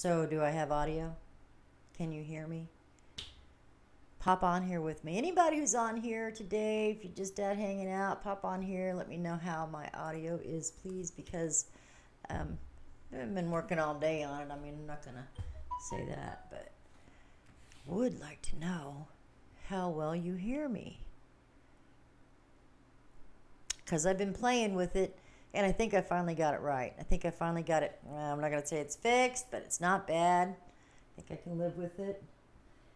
So, do I have audio? Can you hear me? Pop on here with me. Anybody who's on here today, if you're just out hanging out, pop on here. Let me know how my audio is, please, because I haven't been working all day on it. I mean, I'm not going to say that, but would like to know how well you hear me. Because I've been playing with it, and I think I finally got it right. I think I finally got it. I'm not going to say it's fixed, but it's not bad. I think I can live with it.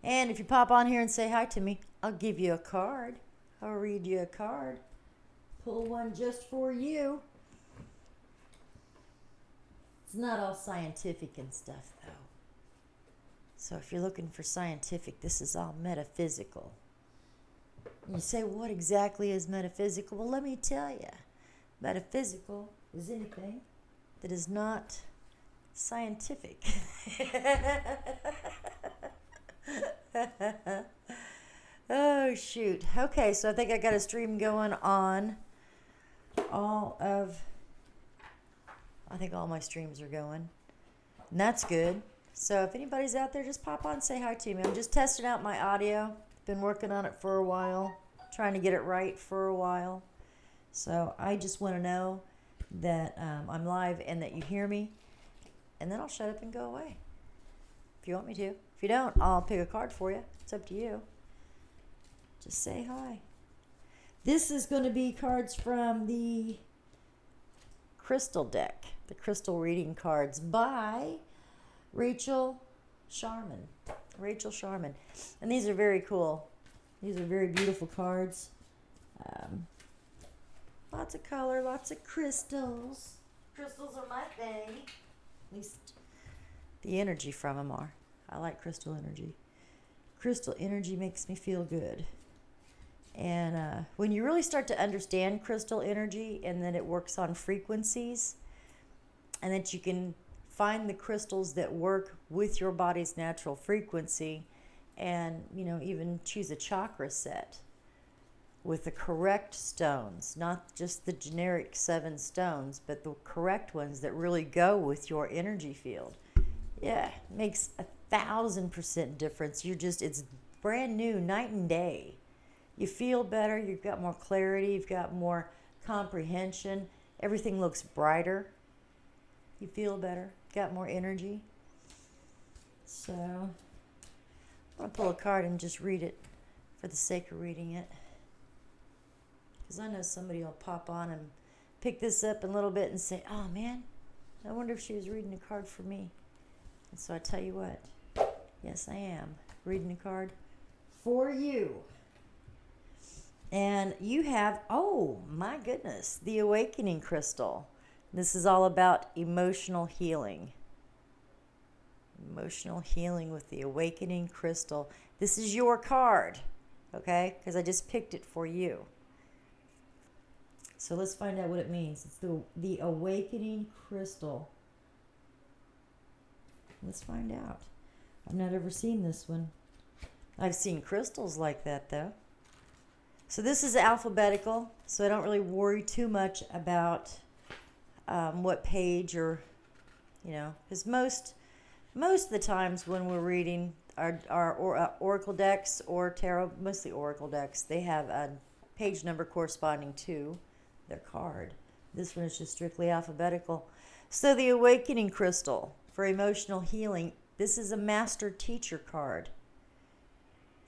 And if you pop on here and say hi to me, I'll give you a card. I'll read you a card. Pull one just for you. It's not all scientific and stuff, though. So if you're looking for scientific, this is all metaphysical. You say, what exactly is metaphysical? Well, let me tell you. Metaphysical is anything that is not scientific. Oh, shoot. Okay, so I think I got a stream going on I think all my streams are going. And that's good. So if anybody's out there, just pop on and say hi to me. I'm just testing out my audio. Been working on it for a while, trying to get it right for a while. So I just want to know that I'm live and that you hear me. And then I'll shut up and go away if you want me to. If you don't, I'll pick a card for you. It's up to you. Just say hi. This is going to be cards from the Crystal deck, the Crystal reading cards by Rachel Sharman. Rachel Sharman. And these are very cool. These are very beautiful cards. Lots of color, lots of crystals. Crystals are my thing. At least the energy from them are. I like crystal energy. Crystal energy makes me feel good. And when you really start to understand crystal energy and that it works on frequencies and that you can find the crystals that work with your body's natural frequency and, even choose a chakra set with the correct stones, not just the generic 7 stones, but the correct ones that really go with your energy field. Yeah, makes 1,000% difference. It's brand new, night and day. You feel better, you've got more clarity, you've got more comprehension, everything looks brighter. You feel better, got more energy. So, I'm going to pull a card and just read it for the sake of reading it. Because I know somebody will pop on and pick this up in a little bit and say, oh man, I wonder if she was reading a card for me. And so I tell you what, yes I am reading a card for you. And you have, oh my goodness, the Awakening Crystal. This is all about emotional healing. Emotional healing with the Awakening Crystal. This is your card, okay? Because I just picked it for you. So let's find out what it means. It's the Awakening Crystal. Let's find out. I've not ever seen this one. I've seen crystals like that though. So this is alphabetical, so I don't really worry too much about what page or, because most of the times when we're reading our oracle decks or tarot, mostly oracle decks, they have a page number corresponding to their card. This one is just strictly alphabetical. So the Awakening Crystal for emotional healing, this is a master teacher card.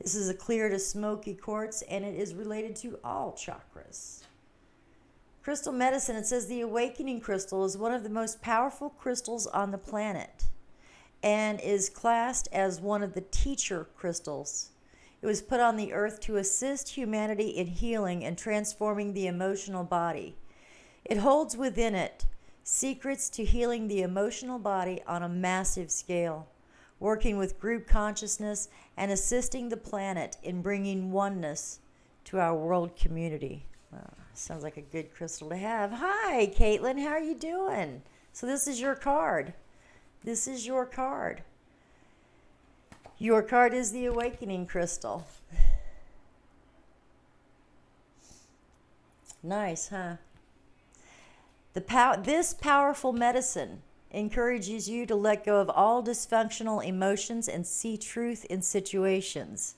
This is a clear to smoky quartz, and it is related to all chakras. Crystal medicine, it says the Awakening Crystal is one of the most powerful crystals on the planet and is classed as one of the teacher crystals. It was put on the earth to assist humanity in healing and transforming the emotional body. It holds within it secrets to healing the emotional body on a massive scale, working with group consciousness and assisting the planet in bringing oneness to our world community. Sounds like a good crystal to have. Hi, Caitlin. How are you doing? So this is your card. This is your card. Your card is the Awakening Crystal. Nice, huh? This powerful medicine encourages you to let go of all dysfunctional emotions and see truth in situations.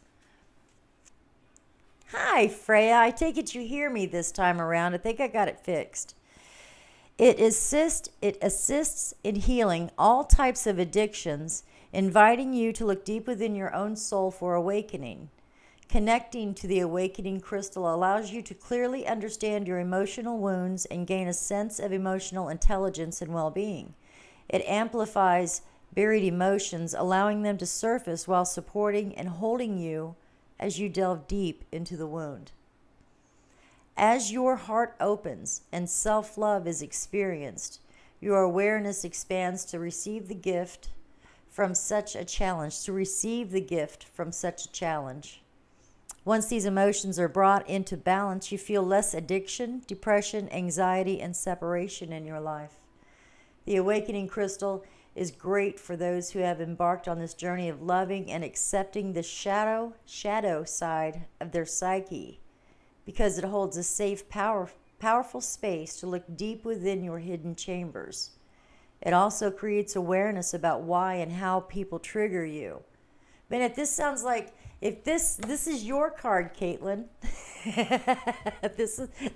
Hi, Freya. I take it you hear me this time around. I think I got it fixed. It assists in healing all types of addictions, inviting you to look deep within your own soul for awakening. Connecting to the awakening crystal allows you to clearly understand your emotional wounds and gain a sense of emotional intelligence and well-being. It amplifies buried emotions, allowing them to surface while supporting and holding you as you delve deep into the wound. As your heart opens and self-love is experienced, your awareness expands to receive the gift from such a challenge, Once these emotions are brought into balance, you feel less addiction, depression, anxiety, and separation in your life. The awakening crystal is great for those who have embarked on this journey of loving and accepting the shadow side of their psyche, because it holds a safe, powerful space to look deep within your hidden chambers. It also creates awareness about why and how people trigger you. Man, if this sounds like, if this is your card, Caitlin,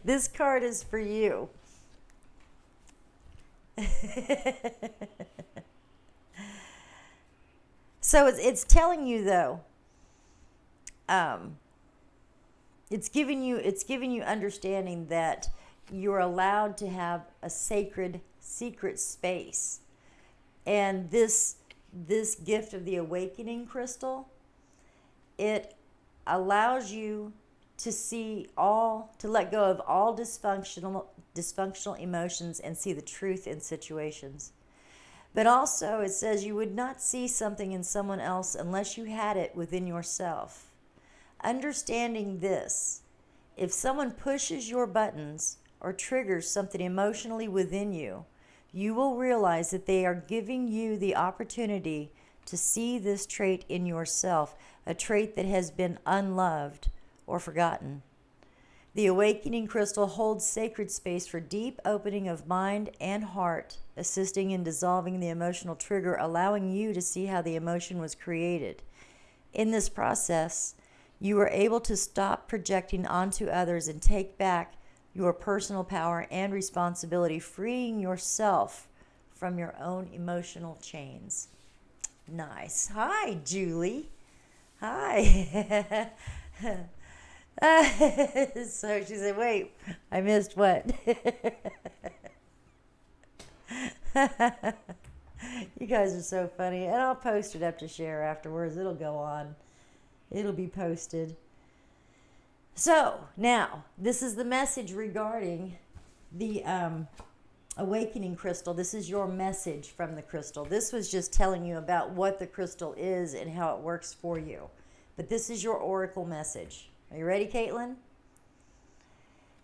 this card is for you. So it's telling you though, it's giving you understanding that you're allowed to have a sacred secret space, and this gift of the awakening crystal, it allows you to let go of all dysfunctional emotions and see the truth in situations. But also it says you would not see something in someone else unless you had it within yourself. Understanding this, if someone pushes your buttons or triggers something emotionally within you, you will realize that they are giving you the opportunity to see this trait in yourself, a trait that has been unloved or forgotten. The awakening crystal holds sacred space for deep opening of mind and heart, assisting in dissolving the emotional trigger, allowing you to see how the emotion was created. In this process, you are able to stop projecting onto others and take back your personal power and responsibility, freeing yourself from your own emotional chains. Nice. Hi, Julie. Hi. So she said, wait, I missed what? You guys are so funny. And I'll post it up to share afterwards. It'll go on. It'll be posted. So now, this is the message regarding the awakening crystal. This is your message from the crystal. This was just telling you about what the crystal is and how it works for you. But this is your oracle message. Are you ready, Caitlin?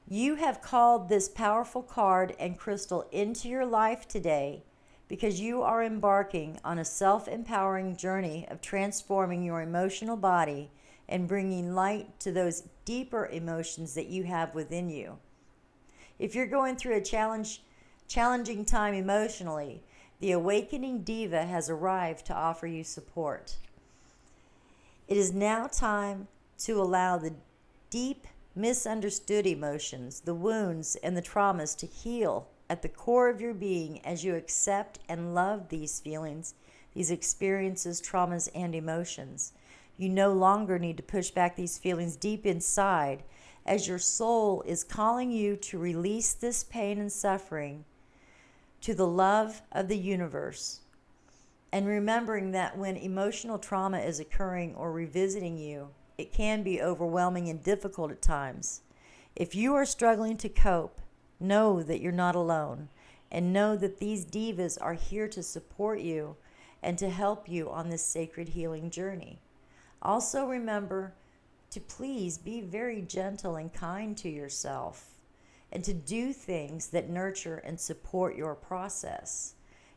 You have called this powerful card and crystal into your life today because you are embarking on a self-empowering journey of transforming your emotional body and bringing light to those deeper emotions that you have within you. If you're going through a challenging time emotionally, the awakening diva has arrived to offer you support. It is now time to allow the deep, misunderstood emotions, the wounds, and the traumas to heal at the core of your being as you accept and love these feelings, these experiences, traumas, and emotions. You no longer need to push back these feelings deep inside, as your soul is calling you to release this pain and suffering to the love of the universe. And remembering that when emotional trauma is occurring or revisiting you, it can be overwhelming and difficult at times. If you are struggling to cope, know that you're not alone, and know that these divas are here to support you and to help you on this sacred healing journey. Also remember to please be very gentle and kind to yourself, and to do things that nurture and support your process.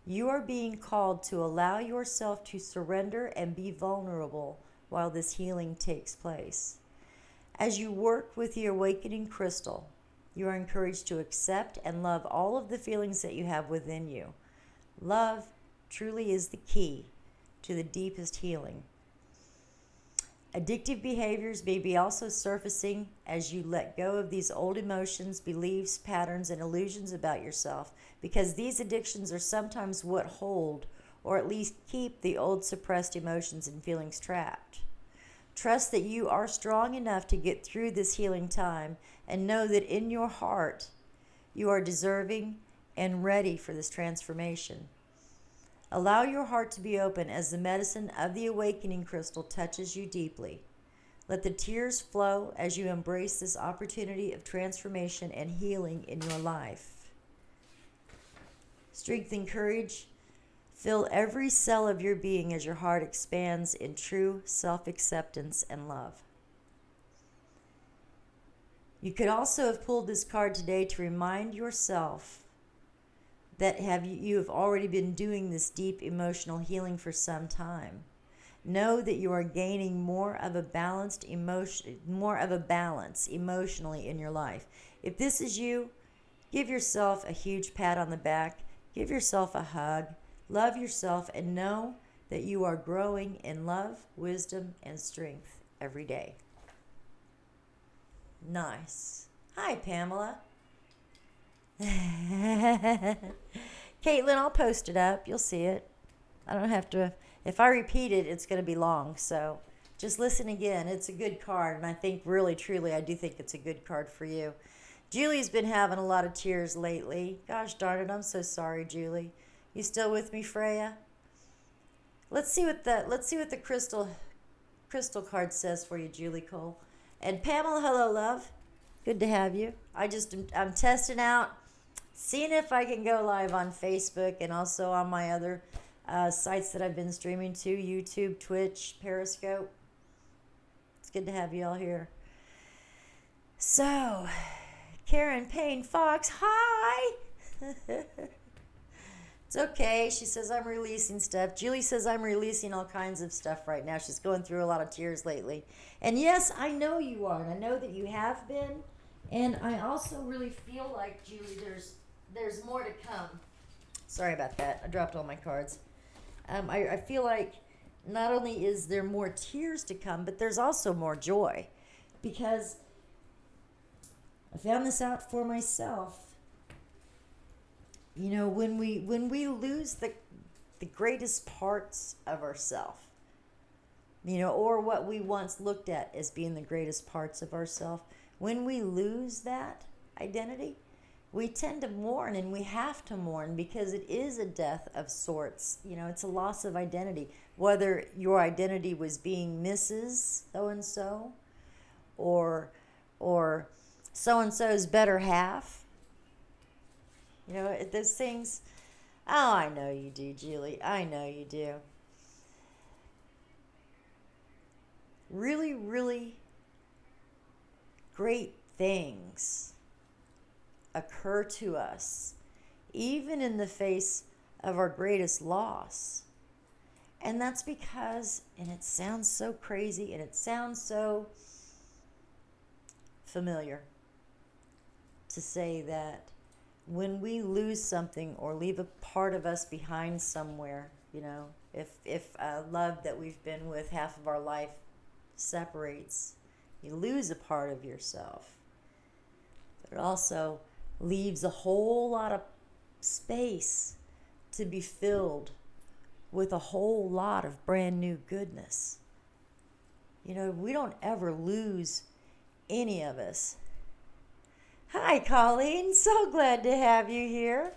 You are being called to allow yourself to surrender and be vulnerable while this healing takes place. As you work with the awakening crystal, you are encouraged to accept and love all of the feelings that you have within you. Love truly is the key to the deepest healing. Addictive behaviors may be also surfacing as you let go of these old emotions, beliefs, patterns, and illusions about yourself, because these addictions are sometimes what hold or at least keep the old suppressed emotions and feelings trapped. Trust that you are strong enough to get through this healing time, and know that in your heart you are deserving and ready for this transformation. Allow your heart to be open as the medicine of the awakening crystal touches you deeply. Let the tears flow as you embrace this opportunity of transformation and healing in your life. Strength and courage fill every cell of your being as your heart expands in true self-acceptance and love. You could also have pulled this card today to remind yourself that you have already been doing this deep emotional healing for some time. Know that you are gaining more of a balance emotionally in your life. If this is you, give yourself a huge pat on the back, give yourself a hug, love yourself, and know that you are growing in love, wisdom, and strength every day. Nice. Hi, Pamela. Caitlin, I'll post it up. You'll see it. I don't have to. If I repeat it, it's going to be long. So just listen again. It's a good card. And I think really, truly, I do think it's a good card for you. Julie's been having a lot of tears lately. Gosh darn it. I'm so sorry, Julie. You still with me, Freya? Let's see what the crystal card says for you, Julie Cole. And Pamela, hello, love. Good to have you. I'm testing out, seeing if I can go live on Facebook and also on my other sites that I've been streaming to, YouTube, Twitch, Periscope. It's good to have you all here. So, Karen Payne Fox, hi! It's okay. She says I'm releasing stuff. Julie says I'm releasing all kinds of stuff right now. She's going through a lot of tears lately. And yes, I know you are. And I know that you have been. And I also really feel like, Julie, there's more to come. Sorry about that. I dropped all my cards. I feel like not only is there more tears to come, but there's also more joy. Because I found this out for myself. You know, when we lose the greatest parts of ourselves, you know, or what we once looked at as being the greatest parts of ourselves, when we lose that identity, we tend to mourn, and we have to mourn because it is a death of sorts. You know, it's a loss of identity. Whether your identity was being Mrs. So-and-so or so-and-so's better half. You know, those things. Oh, I know you do, Julie. I know you do. Really, really great things occur to us, even in the face of our greatest loss. And that's because, and it sounds so crazy and it sounds so familiar to say that when we lose something or leave a part of us behind somewhere, you know, if a love that we've been with half of our life separates, you lose a part of yourself. But it also leaves a whole lot of space to be filled with a whole lot of brand new goodness. You know, we don't ever lose any of us. Hi, Colleen. So glad to have you here.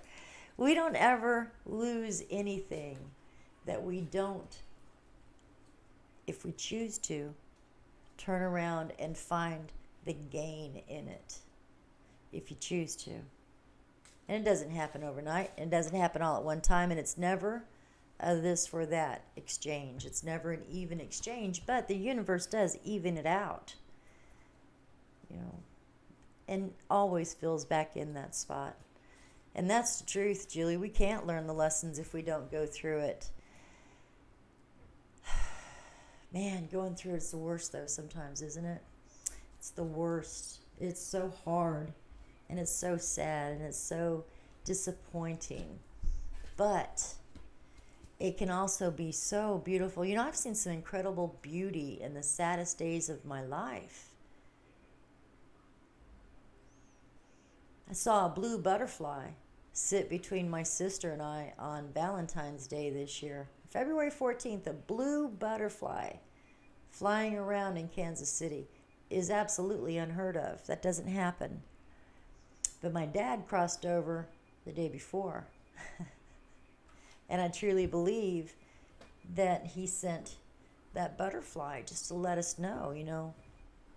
We don't ever lose anything that we don't, if we choose to, turn around and find the gain in it. If you choose to. And it doesn't happen overnight. It doesn't happen all at one time. And it's never a this for that exchange. It's never an even exchange. But the universe does even it out. You know. And always fills back in that spot. And that's the truth, Julie. We can't learn the lessons if we don't go through it. Man, going through it's the worst, though, sometimes, isn't it? It's the worst. It's so hard. And it's so sad. And it's so disappointing. but it can also be so beautiful. You know, I've seen some incredible beauty in the saddest days of my life. I saw a blue butterfly sit between my sister and I on Valentine's Day this year. February 14th, a blue butterfly flying around in Kansas City is absolutely unheard of. That doesn't happen. But my dad crossed over the day before. And I truly believe that he sent that butterfly just to let us know, you know,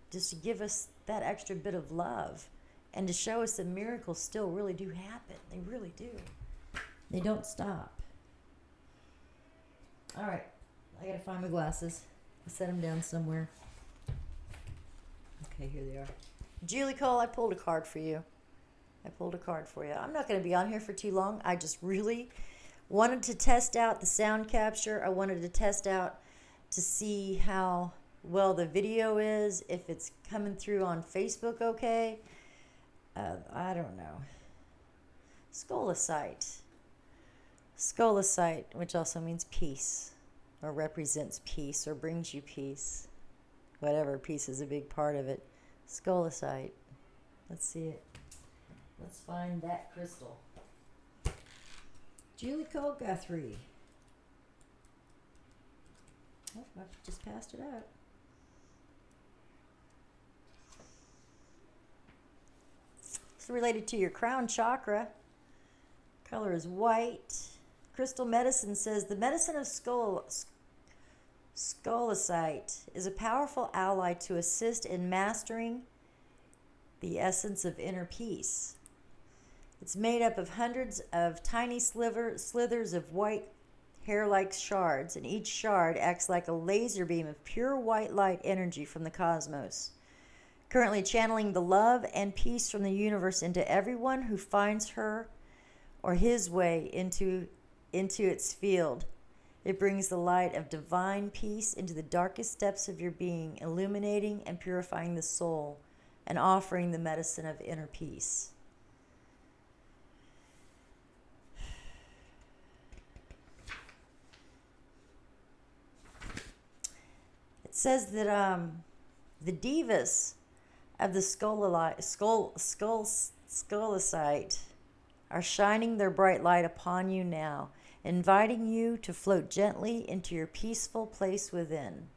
just to give us that extra bit of love and to show us that miracles still really do happen. They really do. They don't stop. All right. I got to find my glasses. I set them down somewhere. Okay, here they are. Julie Cole, I pulled a card for you. I'm not going to be on here for too long. I just really wanted to test out the sound capture. I wanted to test out to see how well the video is, if it's coming through on Facebook okay. I don't know. Scolecite, which also means peace, or represents peace, or brings you peace. Whatever, peace is a big part of it. Scolecite. Let's see it. Let's find that crystal. Julie Cole Guthrie. Oh, I just passed it out. It's related to your crown chakra. Color is white. Crystal medicine says the medicine of Scolecite is a powerful ally to assist in mastering the essence of inner peace. It's made up of hundreds of tiny slithers of white hair-like shards, and each shard acts like a laser beam of pure white light energy from the cosmos, currently channeling the love and peace from the universe into everyone who finds her or his way into its field. It brings the light of divine peace into the darkest depths of your being, illuminating and purifying the soul and offering the medicine of inner peace. It says that the divas of the Scolecite are shining their bright light upon you now, inviting you to float gently into your peaceful place within.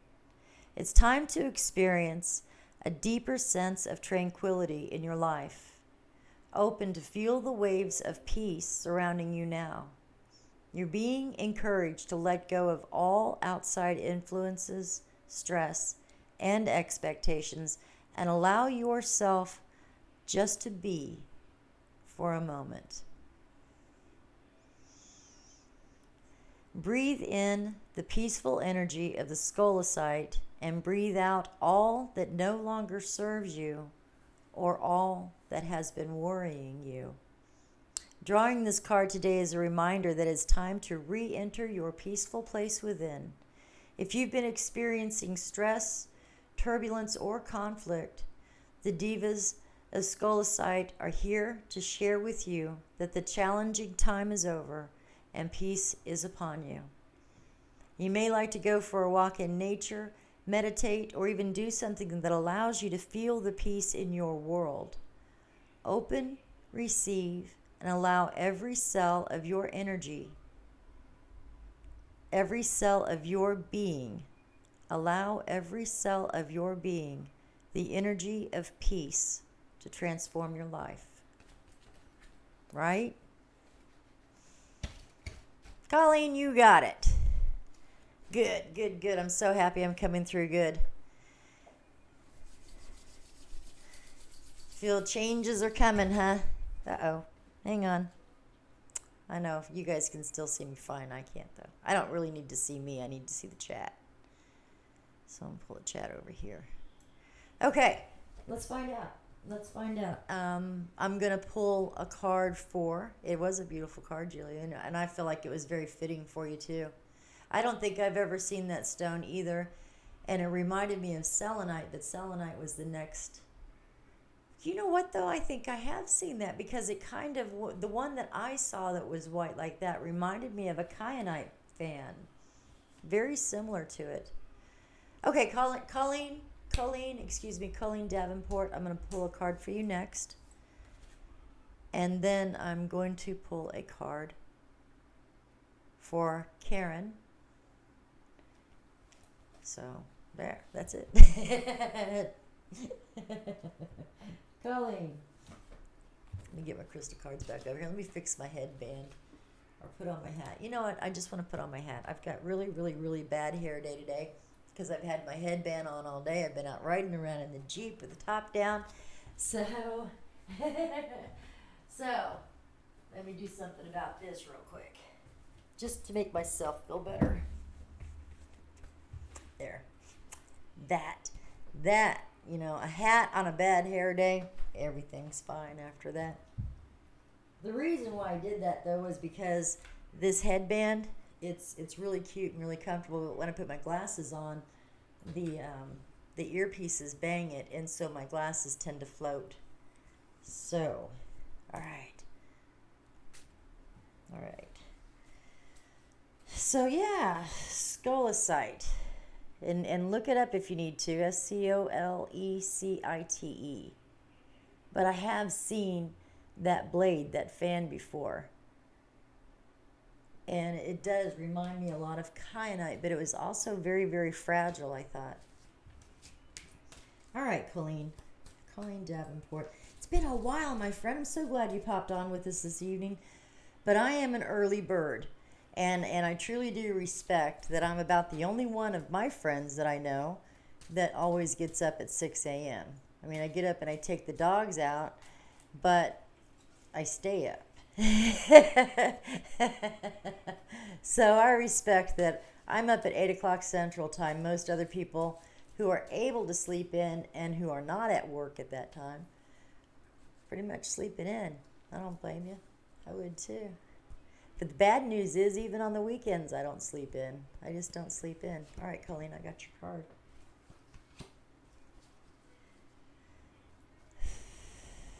It's time to experience a deeper sense of tranquility in your life, open to feel the waves of peace surrounding you now. You're being encouraged to let go of all outside influences, stress, and expectations, and allow yourself just to be for a moment. Breathe in the peaceful energy of the Scolecite and breathe out all that no longer serves you or all that has been worrying you. Drawing this card today is a reminder that it's time to re-enter your peaceful place within. If you've been experiencing stress, turbulence, or conflict, the divas of Scolecite are here to share with you that the challenging time is over and peace is upon you. You may like to go for a walk in nature, meditate, or even do something that allows you to feel the peace in your world. Open, receive, and allow every cell of your energy, every cell of your being, allow every cell of your being the energy of peace to transform your life. Right? Colleen, you got it. Good, good, good. I'm so happy I'm coming through good. Feel changes are coming, huh? Uh-oh. Hang on. I know you guys can still see me fine. I can't, though. I don't really need to see me. I need to see the chat. So I'm going to pull the chat over here. Okay. Let's find out. I'm going to pull a card for, it was a beautiful card, Julia, and I feel like it was very fitting for you, too. I don't think I've ever seen that stone either, and it reminded me of selenite, but selenite was the next You know what, though? I think I have seen that because it kind of, the one that I saw that was white like that reminded me of a kyanite fan. Very similar to it. Okay, Colleen Davenport. I'm going to pull a card for you next. And then I'm going to pull a card for Karen. So, there, that's it. Colleen. Let me get my crystal cards back over here. Let me fix my headband or put on my hat. You know what? I just want to put on my hat. I've got really, really, really bad hair day today because I've had my headband on all day. I've been out riding around in the Jeep with the top down. So, let me do something about this real quick just to make myself feel better. There. That, a hat on a bad hair day, everything's fine after that. The reason why I did that, though, was because this headband, it's really cute and really comfortable, but when I put my glasses on, the earpieces bang it, and so my glasses tend to float. So, all right. So, yeah, Scolecite. And look it up if you need to, Scolecite. But I have seen that blade, that fan before. And it does remind me a lot of kyanite, but it was also very, very fragile, I thought. All right, Colleen Davenport. It's been a while, my friend. I'm so glad you popped on with us this evening. But I am an early bird. And I truly do respect that I'm about the only one of my friends that I know that always gets up at 6 a.m. I mean, I get up and I take the dogs out, but I stay up. So I respect that I'm up at 8 o'clock Central Time. Most other people who are able to sleep in and who are not at work at that time, pretty much sleeping in. I don't blame you. I would too. But the bad news is, even on the weekends, I don't sleep in. I just don't sleep in. All right, Colleen, I got your card.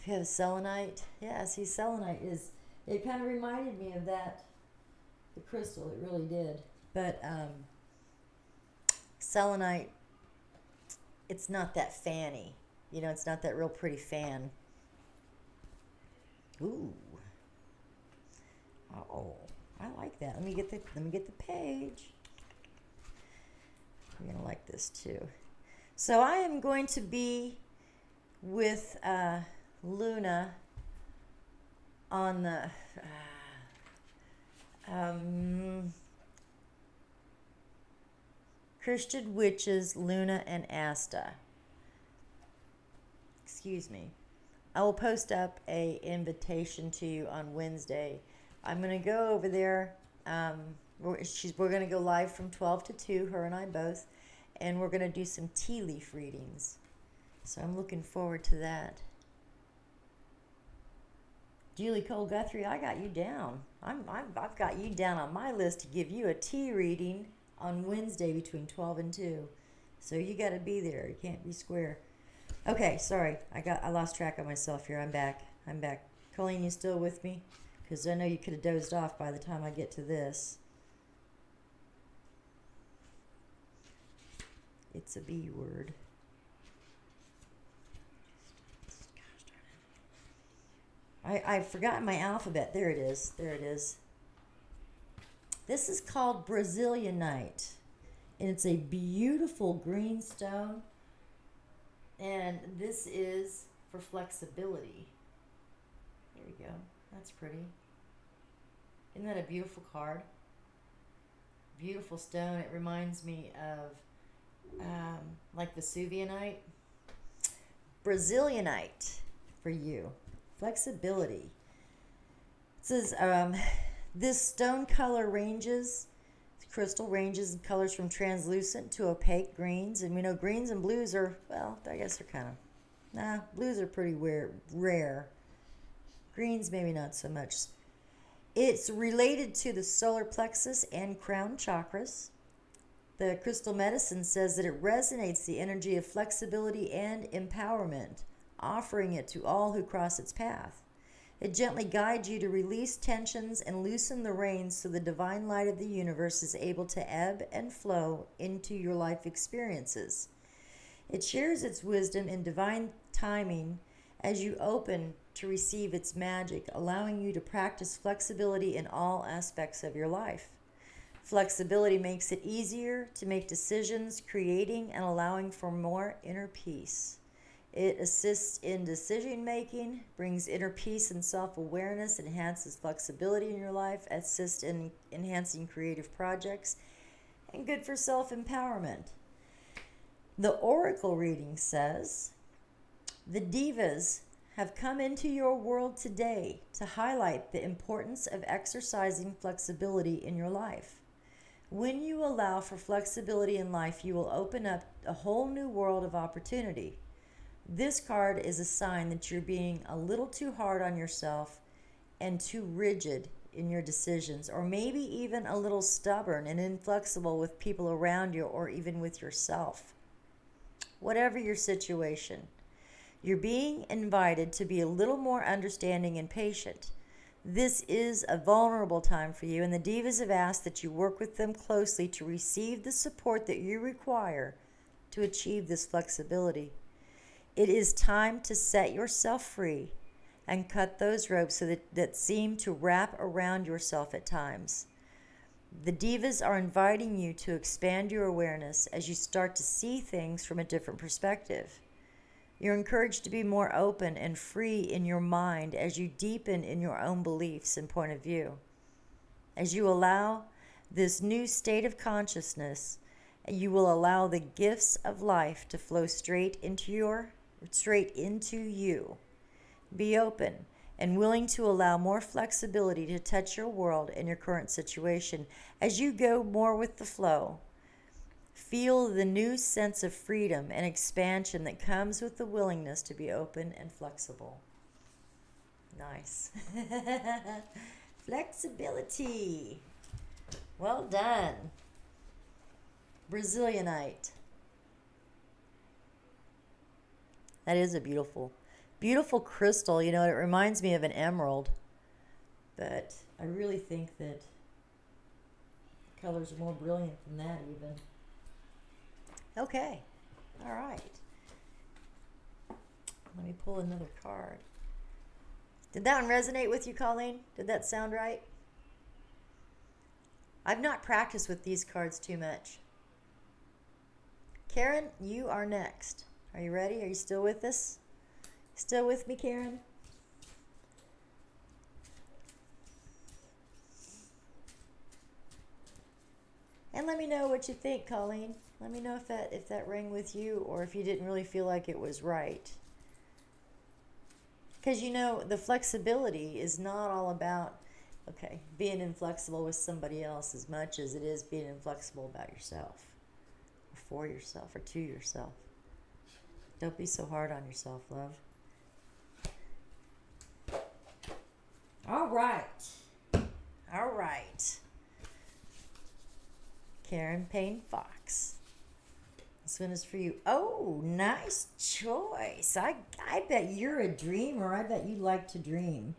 You have selenite. Yeah, see, selenite is, it kind of reminded me of that, the crystal. It really did. But selenite, it's not that fanny. It's not that real pretty fan. Ooh. Oh, I like that. Let me get the page. You're gonna like this too. So I am going to be with Luna on the Christian Witches, Luna and Asta. Excuse me. I will post up a invitation to you on Wednesday. I'm going to go over there. We're going to go live from 12 to 2, her and I both, and we're going to do some tea leaf readings. So I'm looking forward to that. Julie Cole Guthrie, I got you down. I've got you down on my list to give you a tea reading on Wednesday between 12 and 2. So you got to be there. You can't be square. Okay, sorry. I lost track of myself here. I'm back. Colleen, you still with me? Because I know you could have dozed off by the time I get to this. It's a B word. I've forgotten my alphabet. There it is. This is called Brazilianite. And it's a beautiful green stone. And this is for flexibility. There you go. That's pretty. Isn't that a beautiful card? Beautiful stone. It reminds me of like Vesuvianite. Brazilianite for you. Flexibility. It says this stone color ranges, crystal ranges in colors from translucent to opaque greens. And we know greens and blues are, well, I guess they're kind of, blues are pretty rare. Greens, maybe not so much. It's related to the solar plexus and crown chakras. The crystal medicine says that it resonates the energy of flexibility and empowerment, offering it to all who cross its path. It gently guides you to release tensions and loosen the reins so the divine light of the universe is able to ebb and flow into your life experiences. It shares its wisdom in divine timing as you open to receive its magic, allowing you to practice flexibility in all aspects of your life. Flexibility makes it easier to make decisions, creating and allowing for more inner peace. It assists in decision making, brings inner peace and self-awareness, enhances flexibility in your life, assists in enhancing creative projects, and good for self-empowerment. The oracle reading says, the divas have come into your world today to highlight the importance of exercising flexibility in your life. When you allow for flexibility in life, you will open up a whole new world of opportunity. This card is a sign that you're being a little too hard on yourself and too rigid in your decisions, or maybe even a little stubborn and inflexible with people around you or even with yourself. Whatever your situation, you're being invited to be a little more understanding and patient. This is a vulnerable time for you, and the divas have asked that you work with them closely to receive the support that you require to achieve this flexibility. It is time to set yourself free and cut those ropes that seem to wrap around yourself at times. The divas are inviting you to expand your awareness as you start to see things from a different perspective. You're encouraged to be more open and free in your mind as you deepen in your own beliefs and point of view. As you allow this new state of consciousness, you will allow the gifts of life to flow straight into you. Be open and willing to allow more flexibility to touch your world and your current situation as you go more with the flow. Feel the new sense of freedom and expansion that comes with the willingness to be open and flexible. Nice. Flexibility. Well done. Brazilianite. That is a beautiful, beautiful crystal. You know, it reminds me of an emerald. But I really think that colors are more brilliant than that even. Okay. All right. Let me pull another card. Did that one resonate with you, Colleen? Did that sound right? I've not practiced with these cards too much. Karen, you are next. Are you ready? Are you still with us? Still with me, Karen? And let me know what you think, Colleen. Let me know if that rang with you or if you didn't really feel like it was right. Because, you know, the flexibility is not all about, being inflexible with somebody else as much as it is being inflexible about yourself or for yourself or to yourself. Don't be so hard on yourself, love. All right. Karen Payne Fox. This one is for you. Oh, nice choice. I bet you're a dreamer. I bet you like to dream.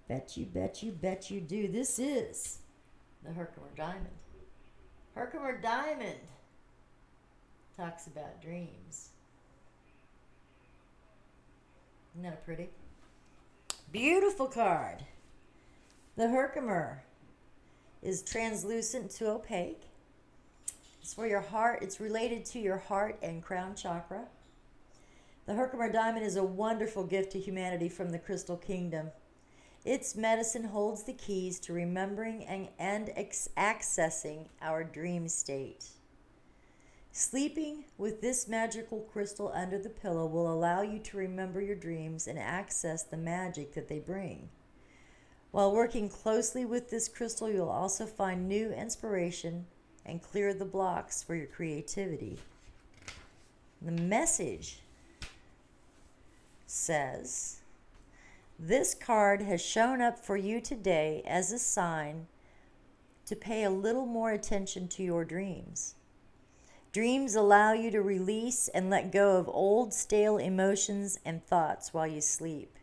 Bet you do. This is the Herkimer Diamond. Herkimer Diamond talks about dreams. Isn't that pretty? Beautiful card. The Herkimer is translucent to opaque. It's for your heart. It's related to your heart and crown chakra. The Herkimer Diamond is a wonderful gift to humanity from the Crystal Kingdom. Its medicine holds the keys to remembering and accessing our dream state. Sleeping with this magical crystal under the pillow will allow you to remember your dreams and access the magic that they bring. While working closely with this crystal, you'll also find new inspiration and clear the blocks for your creativity. The message says, this card has shown up for you today as a sign to pay a little more attention to your dreams. Dreams allow you to release and let go of old, stale emotions and thoughts while you sleep.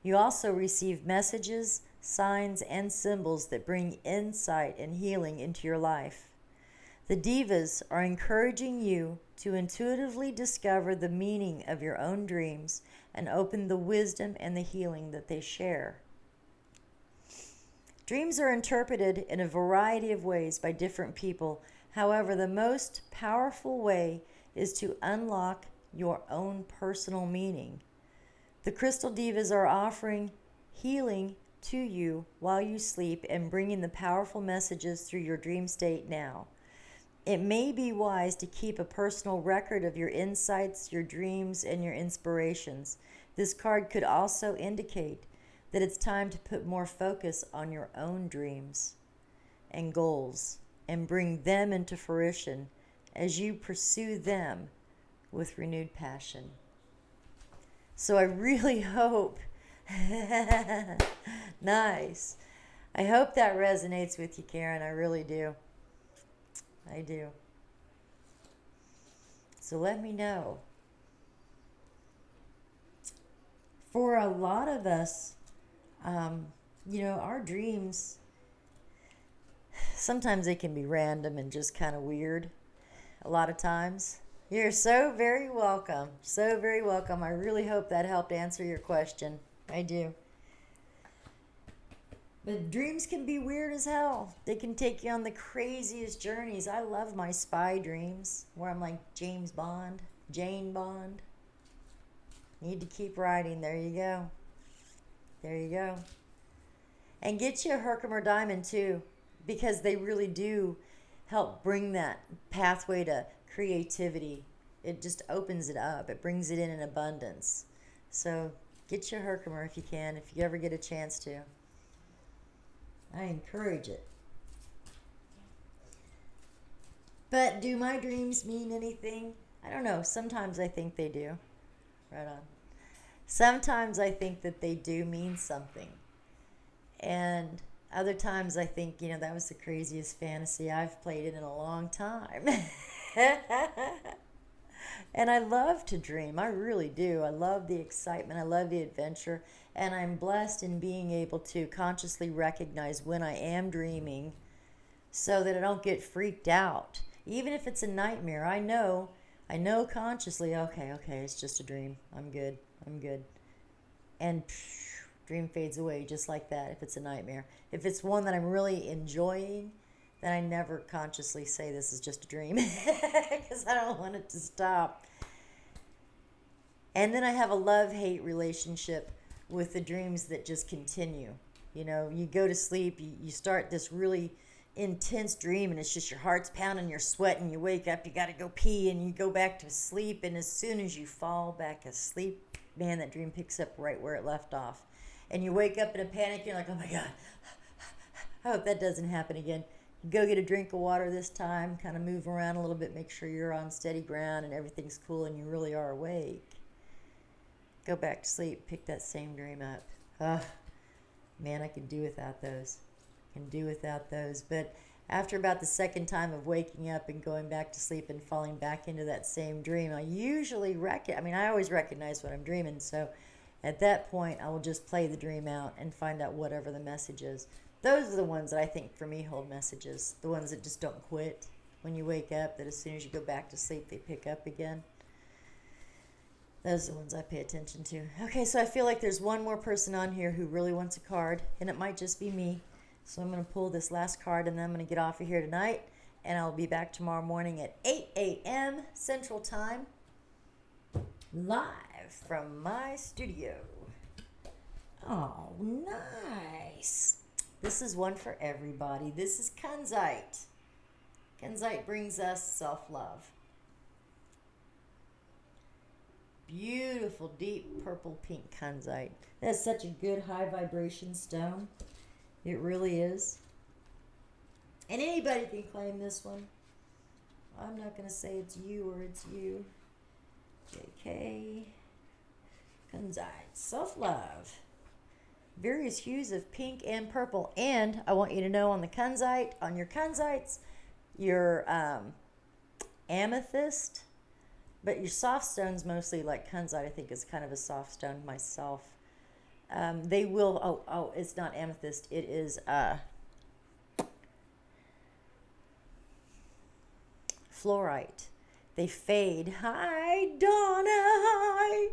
You also receive messages, signs, and symbols that bring insight and healing into your life. The Devas are encouraging you to intuitively discover the meaning of your own dreams and open the wisdom and the healing that they share. Dreams are interpreted in a variety of ways by different people. However, the most powerful way is to unlock your own personal meaning. The Crystal Devas are offering healing to you while you sleep and bringing the powerful messages through your dream state now. It may be wise to keep a personal record of your insights, your dreams, and your inspirations. This card could also indicate that it's time to put more focus on your own dreams and goals and bring them into fruition as you pursue them with renewed passion. So I really hope, nice. I hope that resonates with you, Karen. I really do. I do. So let me know. For a lot of us, our dreams, sometimes they can be random and just kind of weird. A lot of times. You're so very welcome. So very welcome. I really hope that helped answer your question. I do. But dreams can be weird as hell. They can take you on the craziest journeys. I love my spy dreams where I'm like James Bond, Jane Bond. Need to keep writing. There you go. There you go. And get you a Herkimer Diamond too, because they really do help bring that pathway to creativity. It just opens it up. It brings it in abundance. So get your Herkimer if you can, if you ever get a chance to. I encourage it. But do my dreams mean anything? I don't know. Sometimes I think they do. Right on. Sometimes I think that they do mean something. And other times I think, that was the craziest fantasy I've played in a long time. And I love to dream. I really do. I love the excitement. I love the adventure. And I'm blessed in being able to consciously recognize when I am dreaming so that I don't get freaked out. Even if it's a nightmare, I know consciously, okay, it's just a dream. I'm good. And dream fades away just like that if it's a nightmare. If it's one that I'm really enjoying, then I never consciously say this is just a dream because I don't want it to stop. And then I have a love-hate relationship with the dreams that just continue. You go to sleep, you start this really intense dream, and it's just your heart's pounding, you're sweating, you wake up, you got to go pee, and you go back to sleep, and as soon as you fall back asleep, man, that dream picks up right where it left off. And you wake up in a panic, you're like, oh my God, I hope that doesn't happen again. Go get a drink of water this time, kind of move around a little bit, make sure you're on steady ground and everything's cool and you really are awake. Go back to sleep, pick that same dream up. Man, I can do without those. But after about the second time of waking up and going back to sleep and falling back into that same dream, I usually I always recognize what I'm dreaming, so at that point I will just play the dream out and find out whatever the message is. Those are the ones that I think for me hold messages. The ones that just don't quit when you wake up, that as soon as you go back to sleep they pick up again. Those are the ones I pay attention to. Okay, so I feel like there's one more person on here who really wants a card, and it might just be me. So I'm going to pull this last card, and then I'm going to get off of here tonight, and I'll be back tomorrow morning at 8 a.m. Central Time, live from my studio. Oh, nice. This is one for everybody. This is Kunzite. Kunzite brings us self-love. Beautiful, deep purple pink Kunzite. That's such a good high vibration stone. It really is. And anybody can claim this one. I'm not going to say it's you or it's you. JK. Kunzite. Self-love. Various hues of pink and purple. And I want you to know on the Kunzite, on your Kunzites, your amethyst, but your soft stones mostly like kunzite, I think is kind of a soft stone myself. They will, it's not amethyst, it is fluorite. They fade. Hi, Donna. Hi,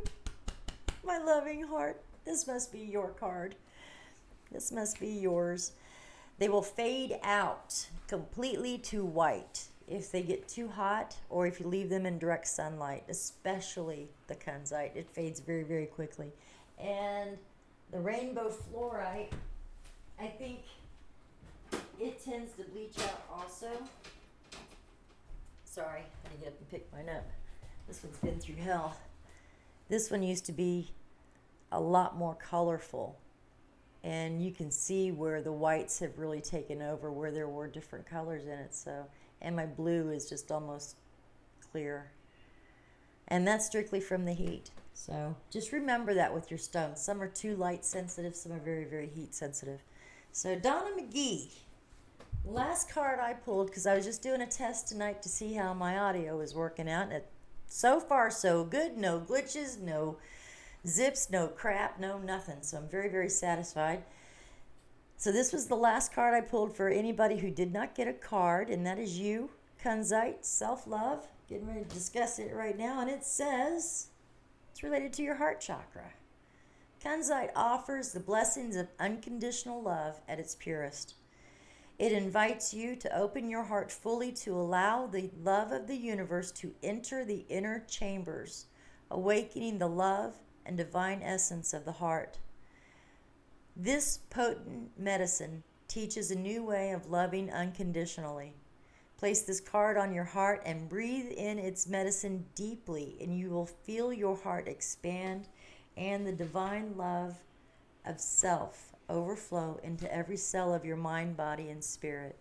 my loving heart. This must be your card. This must be yours. They will fade out completely to white if they get too hot or if you leave them in direct sunlight, especially the kunzite. It fades very, very quickly. And the rainbow fluorite, I think it tends to bleach out also. Sorry, I had to get up and pick mine up. This one's been through hell. This one used to be a lot more colorful. And you can see where the whites have really taken over, where there were different colors in it. So, and my blue is just almost clear. And that's strictly from the heat. So just remember that with your stones. Some are too light sensitive, some are very, very heat sensitive. So Donna McGee. Last card I pulled, because I was just doing a test tonight to see how my audio is working out. And so far, so good. No glitches, no zips, no crap, no nothing. So I'm very, very satisfied. So this was the last card I pulled for anybody who did not get a card, and that is you, kunzite, self-love. Getting ready to discuss it right now, and it says it's related to your heart chakra. Kunzite offers the blessings of unconditional love at its purest. It invites you to open your heart fully to allow the love of the universe to enter the inner chambers, awakening the love and divine essence of the heart. This potent medicine teaches a new way of loving unconditionally. Place this card on your heart and breathe in its medicine deeply, and you will feel your heart expand and the divine love of self overflow into every cell of your mind, body, and spirit.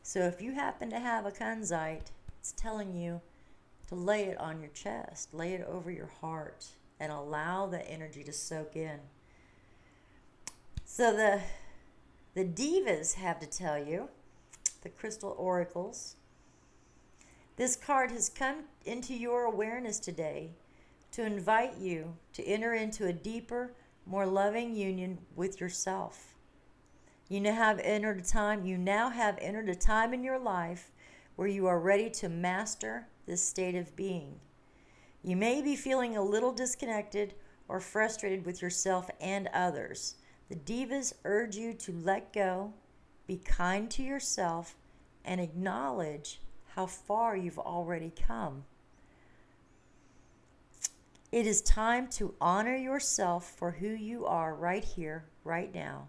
So if you happen to have a kunzite, it's telling you to lay it on your chest, lay it over your heart, and allow the energy to soak in. So the divas have to tell you, the crystal oracles, this card has come into your awareness today to invite you to enter into a deeper, more loving union with yourself. You now have entered a time in your life where you are ready to master this state of being. You may be feeling a little disconnected or frustrated with yourself and others. The divas urge you to let go, be kind to yourself, and acknowledge how far you've already come. It is time to honor yourself for who you are right here, right now.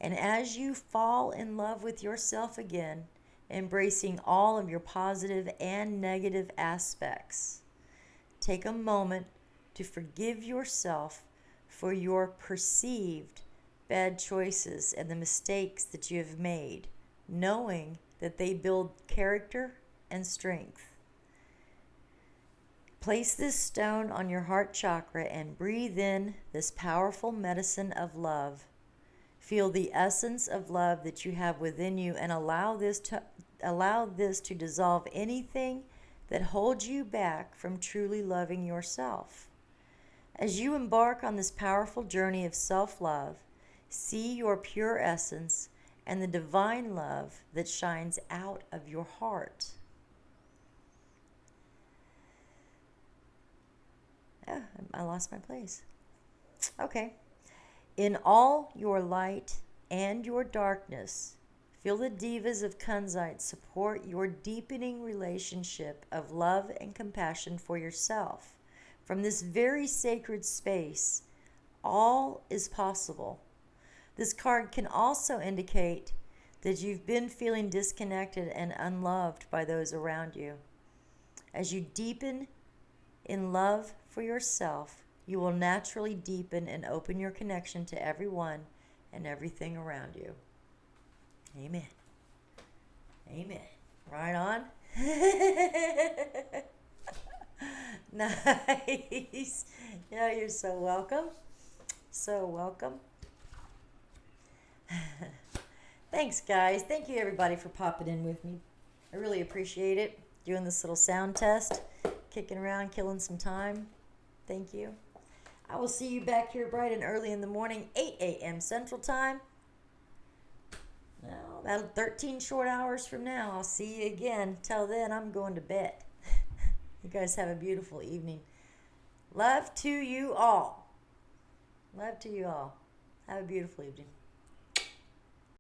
And as you fall in love with yourself again, embracing all of your positive and negative aspects, take a moment to forgive yourself for your perceived bad choices and the mistakes that you have made, knowing that they build character and strength. Place this stone on your heart chakra and breathe in this powerful medicine of love. Feel the essence of love that you have within you and allow this to dissolve anything that holds you back from truly loving yourself. As you embark on this powerful journey of self-love, see your pure essence and the divine love that shines out of your heart. Oh, I lost my place. Okay. In all your light and your darkness, feel the divas of kunzite support your deepening relationship of love and compassion for yourself. From this very sacred space, all is possible. This card can also indicate that you've been feeling disconnected and unloved by those around you. As you deepen in love for yourself, you will naturally deepen and open your connection to everyone and everything around you. Amen. Amen. Right on. Nice. Yeah, you're so welcome. So welcome. Thanks, guys. Thank you, everybody, for popping in with me. I really appreciate it. doing this little sound test, kicking around, killing some time. Thank you. I will see you back here bright and early in the morning, 8 a.m. Central Time. Now, that'll 13 short hours from now. I'll see you again. Till then, I'm going to bed. You guys have a beautiful evening. Love to you all. Love to you all. Have a beautiful evening.